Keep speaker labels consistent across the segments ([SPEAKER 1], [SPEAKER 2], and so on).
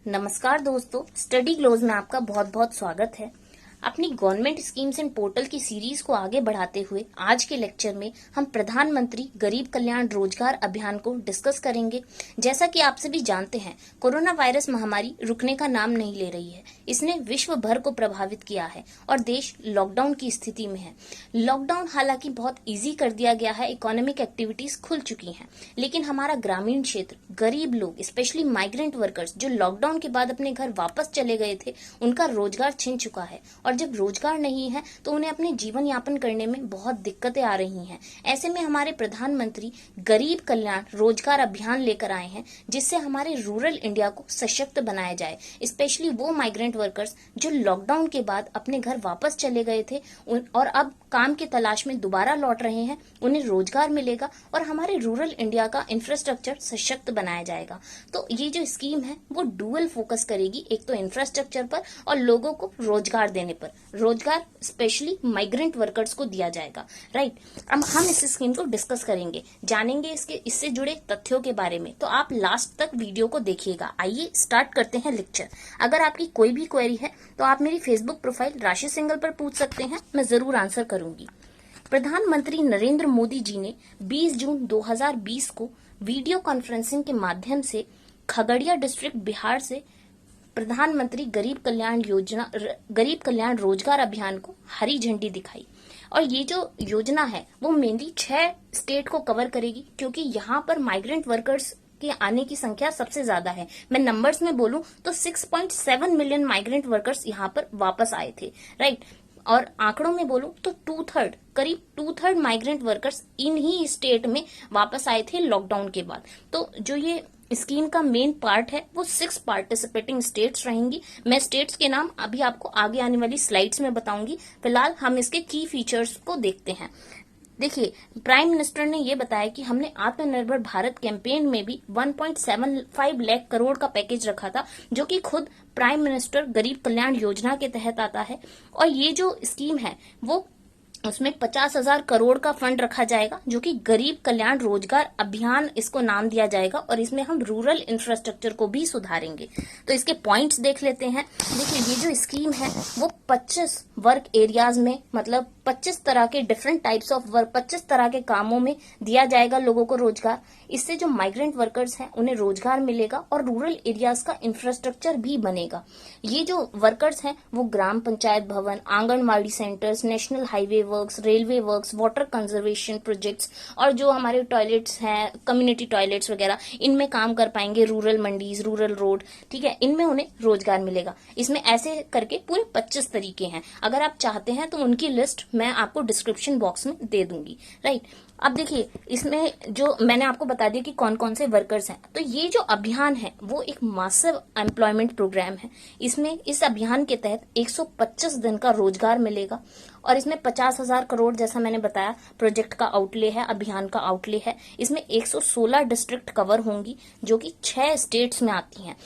[SPEAKER 1] नमस्कार दोस्तों, study glows में आपका बहुत बहुत स्वागत है। अपनी गवर्नमेंट स्कीम्स एंड पोर्टल की सीरीज को आगे बढ़ाते हुए आज के लेक्चर में हम प्रधानमंत्री गरीब कल्याण रोजगार अभियान को डिस्कस करेंगे। जैसा कि आप सभी जानते हैं, कोरोना वायरस महामारी रुकने का नाम नहीं ले रही है। इसने विश्व भर को प्रभावित किया है और देश लॉकडाउन की स्थिति में है। लॉकडाउन हालांकि बहुत इजी कर दिया गया है, इकोनॉमिक एक्टिविटीज खुल चुकी हैं, लेकिन हमारा ग्रामीण क्षेत्र, गरीब लोग, स्पेशली माइग्रेंट वर्कर्स जो लॉकडाउन के बाद अपने घर वापस चले गए थे, उनका रोजगार छिन चुका है और जब रोजगार नहीं है तो उन्हें अपने जीवन यापन करने में बहुत दिक्कतें आ रही हैं। ऐसे में हमारे प्रधानमंत्री गरीब कल्याण रोजगार अभियान लेकर आए हैं, जिससे हमारे रूरल इंडिया को सशक्त बनाया जाए। स्पेशली वो माइग्रेंट वर्कर्स जो लॉकडाउन के बाद अपने घर वापस चले गए थे और अब काम की तलाश में दोबारा लौट रहे हैं, उन्हें रोजगार मिलेगा और हमारे रूरल इंडिया का इंफ्रास्ट्रक्चर सशक्त बनाया जाएगा। तो ये जो स्कीम है वो डुअल फोकस करेगी, एक तो इंफ्रास्ट्रक्चर पर और लोगों को रोजगार देने पर। रोजगार स्पेशली माइग्रेंट वर्कर्स को दिया जाएगा, राइट। अब हम इस स्कीम को डिस्कस करेंगे, जानेंगे इससे जुड़े तथ्यों के बारे में। तो आप लास्ट तक वीडियो को देखिएगा। आइए स्टार्ट करते हैं लेक्चर। अगर आपकी कोई भी क्वेरी है तो आप मेरी फेसबुक प्रोफाइल राशि सिंगल पर पूछ सकते हैं, मैं जरूर आंसर करूंगी। प्रधानमंत्री नरेंद्र मोदी जी ने 20 जून 2020 को वीडियो कॉन्फ्रेंसिंग के माध्यम से खगड़िया डिस्ट्रिक्ट बिहार से प्रधानमंत्री गरीब कल्याण रोजगार अभियान को हरी झंडी दिखाई। और ये जो योजना है वो मेनली 6 स्टेट को कवर करेगी, क्योंकि यहाँ पर माइग्रेंट वर्कर्स के आने की संख्या सबसे ज्यादा है। मैं नंबर्स में बोलूं तो 6.7 मिलियन माइग्रेंट वर्कर्स यहाँ पर वापस आए थे, राइट। और आंकड़ों में बोलूं तो करीब 2/3 migrant workers in he state में वापस आए थे लॉकडाउन के बाद। तो जो ये स्कीम का मेन पार्ट है वो 6 पार्टिसिपेटिंग स्टेट्स रहेंगी। मैं स्टेट्स के नाम अभी आपको आगे आने वाली स्लाइड्स में बताऊंगी। फिलहाल हम इसके की फीचर्स को देखते हैं। देखिए, प्राइम मिनिस्टर ने ये बताया कि हमने आत्मनिर्भर भारत कैंपेन में भी 1.75 लाख करोड़ का पैकेज रखा था, जो कि खुद प्राइम मिनिस्टर गरीब कल्याण योजना के तहत आता है। और ये जो स्कीम है वो उसमें 50,000 करोड़ का फंड रखा जाएगा, जो कि गरीब कल्याण रोजगार अभियान इसको नाम दिया जाएगा। और इसमें हम रूरल इंफ्रास्ट्रक्चर को भी सुधारेंगे। तो इसके पॉइंट्स देख लेते हैं। देखिए, ये जो स्कीम है वो 25 वर्क एरियाज में, मतलब 25 तरह के डिफरेंट टाइप्स ऑफ वर्क, 25 तरह के कामों में दिया जाएगा लोगों को रोजगार। इससे जो माइग्रेंट वर्कर्स हैं उन्हें रोजगार मिलेगा और रूरल एरियाज का इंफ्रास्ट्रक्चर भी बनेगा। ये जो वर्कर्स हैं वो ग्राम पंचायत भवन, anganwadi centres, national highway works, railway works, water conservation projects और जो हमारे टॉयलेट्स हैं, कम्युनिटी टॉयलेट्स वगैरह, इनमें काम कर पाएंगे। रूरल मंडीज, रूरल रोड, ठीक है, इनमें उन्हें रोजगार मिलेगा। इसमें ऐसे करके पूरे 25 तरीके हैं। अगर आप चाहते हैं तो उनकी लिस्ट मैं आपको डिस्क्रिप्शन बॉक्स में दे दूंगी, राइट। अब देखिए, इसमें जो मैंने आपको बता दिया कि कौन कौन से वर्कर्स हैं। तो ये जो अभियान है वो एक मासिव एम्प्लॉयमेंट प्रोग्राम है। इसमें इस अभियान के तहत 125 दिन का रोजगार मिलेगा और इसमें 50,000 करोड़, जैसा मैंने बताया, प्रोजेक्ट का आउटले है, अभियान का आउटले है। इसमें 116 डिस्ट्रिक्ट कवर होंगी, जो कि 6 स्टेट्स में आती हैं: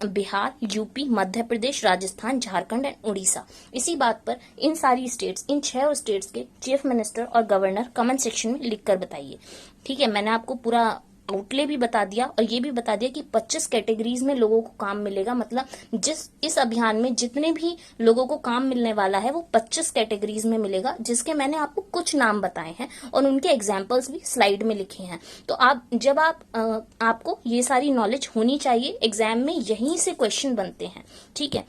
[SPEAKER 1] बिहार, यूपी, मध्य प्रदेश, राजस्थान, झारखंड एंड उड़ीसा। इसी बात पर इन सारी स्टेट्स, इन 6 स्टेट्स के चीफ मिनिस्टर और गवर्नर कमेंट सेक्शन में लिखकर बताइए, ठीक है। मैंने आपको पूरा आउटले भी बता दिया और ये भी बता दिया कि 25 कैटेगरीज में लोगों को काम मिलेगा। मतलब इस अभियान में जितने भी लोगों को काम मिलने वाला है वो 25 कैटेगरीज में मिलेगा, जिसके मैंने आपको कुछ नाम बताए हैं और उनके एग्जाम्पल्स भी स्लाइड में लिखे हैं। तो आपको ये सारी नॉलेज होनी चाहिए। एग्जाम में यहीं से क्वेश्चन बनते हैं, ठीक है।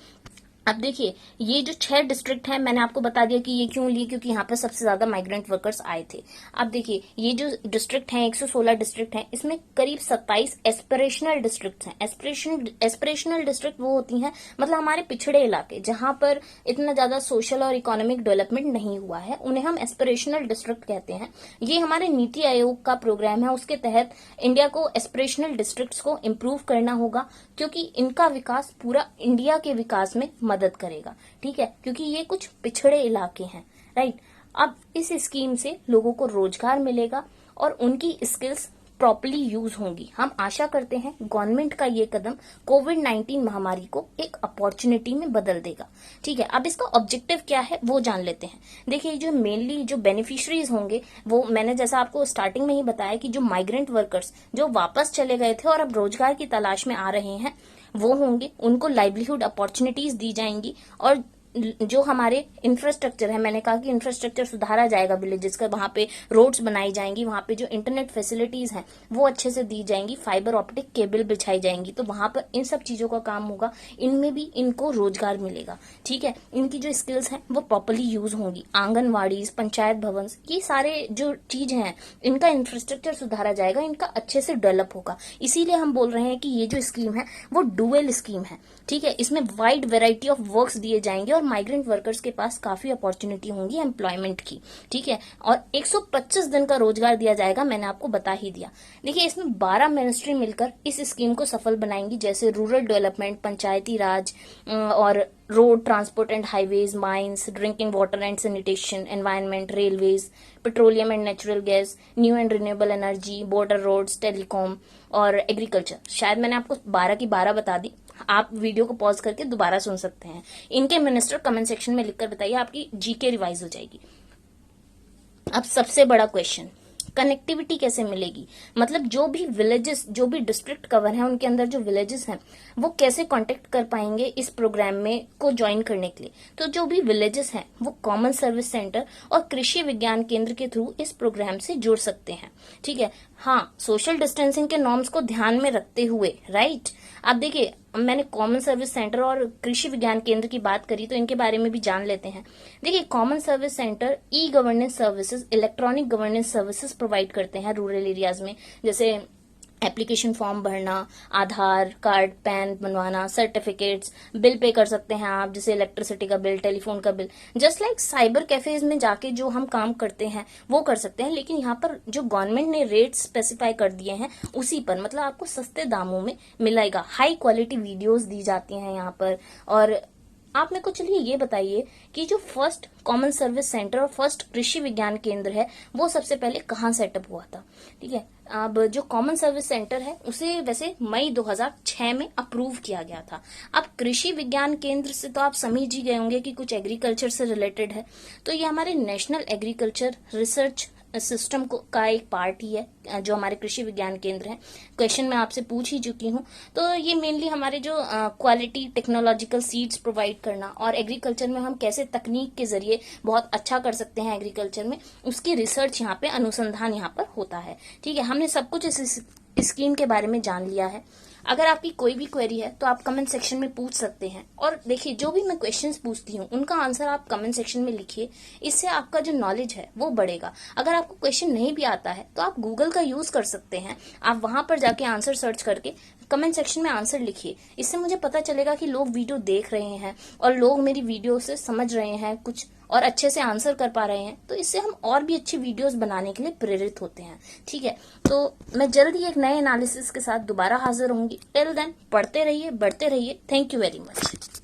[SPEAKER 1] अब देखिए, ये जो 6 डिस्ट्रिक्ट हैं, मैंने आपको बता दिया कि ये क्यों लिए, क्योंकि यहाँ पर सबसे ज्यादा माइग्रेंट वर्कर्स आए थे। अब देखिए, ये जो डिस्ट्रिक्ट हैं, 116 डिस्ट्रिक्ट हैं, इसमें करीब 27 एस्पिरेशनल डिस्ट्रिक्ट हैं। एस्पिरेशनल डिस्ट्रिक्ट वो होती हैं, मतलब हमारे पिछड़े इलाके जहां पर इतना ज्यादा सोशल और इकोनॉमिक डेवलपमेंट नहीं हुआ है, उन्हें हम एस्पिरेशनल डिस्ट्रिक्ट कहते हैं। ये हमारे नीति आयोग का प्रोग्राम है, उसके तहत इंडिया को एस्पिरेशनल डिस्ट्रिक्ट्स को इम्प्रूव करना होगा, क्योंकि इनका विकास पूरा इंडिया के विकास में मदद करेगा, ठीक है, क्योंकि ये कुछ पिछड़े इलाके हैं, राइट। अब इस स्कीम से लोगों को रोजगार मिलेगा और उनकी स्किल्स प्रॉपर्ली यूज होंगी। हम आशा करते हैं गवर्नमेंट का ये कदम कोविड-19 महामारी को एक अपॉर्चुनिटी में बदल देगा, ठीक है। अब इसका ऑब्जेक्टिव क्या है वो जान लेते हैं। देखिए, जो मेनली जो बेनिफिशियरीज होंगे वो मैंने जैसा आपको स्टार्टिंग में ही बताया कि जो माइग्रेंट वर्कर्स जो वापस चले गए थे और अब रोजगार की तलाश में आ रहे हैं, वो होंगे, उनको लाइवलीहुड अपॉर्चुनिटीज दी जाएंगी। और जो हमारे इंफ्रास्ट्रक्चर है, मैंने कहा कि इंफ्रास्ट्रक्चर सुधारा जाएगा विलेजेस का, वहां पे रोड्स बनाई जाएंगी, वहां पे जो इंटरनेट फैसिलिटीज हैं वो अच्छे से दी जाएंगी, फाइबर ऑप्टिक केबल बिछाई जाएंगी, तो वहां पर इन सब चीजों का काम होगा, इनमें भी इनको रोजगार मिलेगा। ठीक है, इनकी जो स्किल्स हैं वो प्रॉपरली यूज होंगी। आंगनवाड़ी, पंचायत भवन, ये सारे जो चीज हैं इनका इंफ्रास्ट्रक्चर सुधारा जाएगा, इनका अच्छे से डेवलप होगा। इसीलिए हम बोल रहे हैं कि ये जो स्कीम है वो डुअल स्कीम है। ठीक है, इसमें वाइड वेराइटी ऑफ वर्क्स दिए जाएंगे और माइग्रेंट वर्कर्स के पास काफी अपॉर्चुनिटी होंगी एम्प्लॉयमेंट की। ठीक है, और 125 दिन का रोजगार दिया जाएगा, मैंने आपको बता ही दिया। देखिए, इसमें 12 मिनिस्ट्री मिलकर इस स्कीम को सफल बनाएंगी, जैसे रूरल डेवलपमेंट, पंचायती राज और road transport and highways, mines, drinking water and sanitation, environment, railways, petroleum and natural gas, new and renewable energy, border roads, telecom और एग्रीकल्चर। शायद मैंने आपको 12 की 12 बता दी, आप वीडियो को पॉज करके दोबारा सुन सकते हैं। इनके मिनिस्टर कमेंट सेक्शन में लिखकर बताइए, आपकी जीके रिवाइज हो जाएगी। अब सबसे बड़ा क्वेश्चन, कनेक्टिविटी कैसे मिलेगी? मतलब जो भी विलेजेस, जो भी डिस्ट्रिक्ट कवर है, उनके अंदर जो विलेजेस हैं वो कैसे कांटेक्ट कर पाएंगे इस प्रोग्राम में को ज्वाइन करने के लिए? तो जो भी विलेजेस हैं वो कॉमन सर्विस सेंटर और कृषि विज्ञान केंद्र के थ्रू इस प्रोग्राम से जुड़ सकते हैं। ठीक है, हाँ, सोशल डिस्टेंसिंग के नॉर्म्स को ध्यान में रखते हुए, राइट। अब देखिए, मैंने कॉमन सर्विस सेंटर और कृषि विज्ञान केंद्र की बात करी, तो इनके बारे में भी जान लेते हैं। देखिए, common service centre e governance services, electronic governance services provide करते हैं रूरल एरियाज में, जैसे एप्लीकेशन फॉर्म भरना, आधार कार्ड, पैन बनवाना, सर्टिफिकेट्स, बिल पे कर सकते हैं आप, जैसे इलेक्ट्रिसिटी का बिल, टेलीफोन का bill. Just like cyber cafes में जाके जो हम काम करते हैं वो कर सकते हैं, लेकिन यहाँ पर जो गवर्नमेंट ने रेट स्पेसिफाई कर दिए हैं उसी पर, मतलब आपको सस्ते दामों में मिलेगा। हाई क्वालिटी वीडियोस दी जाती हैं यहाँ पर। और आप मेरे को चलिए ये बताइए कि जो फर्स्ट कॉमन सर्विस सेंटर और फर्स्ट कृषि विज्ञान केंद्र है वो सबसे पहले कहाँ सेटअप हुआ था? ठीक है, अब जो कॉमन सर्विस सेंटर है उसे वैसे मई 2006 में अप्रूव किया गया था। अब कृषि विज्ञान केंद्र से तो आप समझ ही गए होंगे कि कुछ एग्रीकल्चर से रिलेटेड है, तो ये हमारे नेशनल एग्रीकल्चर रिसर्च सिस्टम का एक पार्ट ही है, जो हमारे कृषि विज्ञान केंद्र है। क्वेश्चन मैं आपसे पूछ ही चुकी हूँ। तो ये मेनली हमारे जो क्वालिटी टेक्नोलॉजिकल सीड्स प्रोवाइड करना और एग्रीकल्चर में हम कैसे तकनीक के जरिए बहुत अच्छा कर सकते हैं एग्रीकल्चर में, उसकी रिसर्च यहाँ पे, अनुसंधान यहाँ पर होता है। ठीक है, हमने सब कुछ इस स्कीम के बारे में जान लिया है। अगर आपकी कोई भी क्वेरी है तो आप कमेंट सेक्शन में पूछ सकते हैं। और देखिए, जो भी मैं क्वेश्चंस पूछती हूँ उनका आंसर आप कमेंट सेक्शन में लिखिए, इससे आपका जो नॉलेज है वो बढ़ेगा। अगर आपको क्वेश्चन नहीं भी आता है तो आप गूगल का यूज कर सकते हैं, आप वहां पर जाके आंसर सर्च करके कमेंट सेक्शन में आंसर लिखिए। इससे मुझे पता चलेगा कि लोग वीडियो देख रहे हैं और लोग मेरी वीडियो से समझ रहे हैं कुछ और अच्छे से आंसर कर पा रहे हैं, तो इससे हम और भी अच्छी वीडियोस बनाने के लिए प्रेरित होते हैं। ठीक है, तो मैं जल्दी एक नए एनालिसिस के साथ दोबारा हाजिर होंगी। टिल देन पढ़ते रहिए, बढ़ते रहिए। Thank you very much.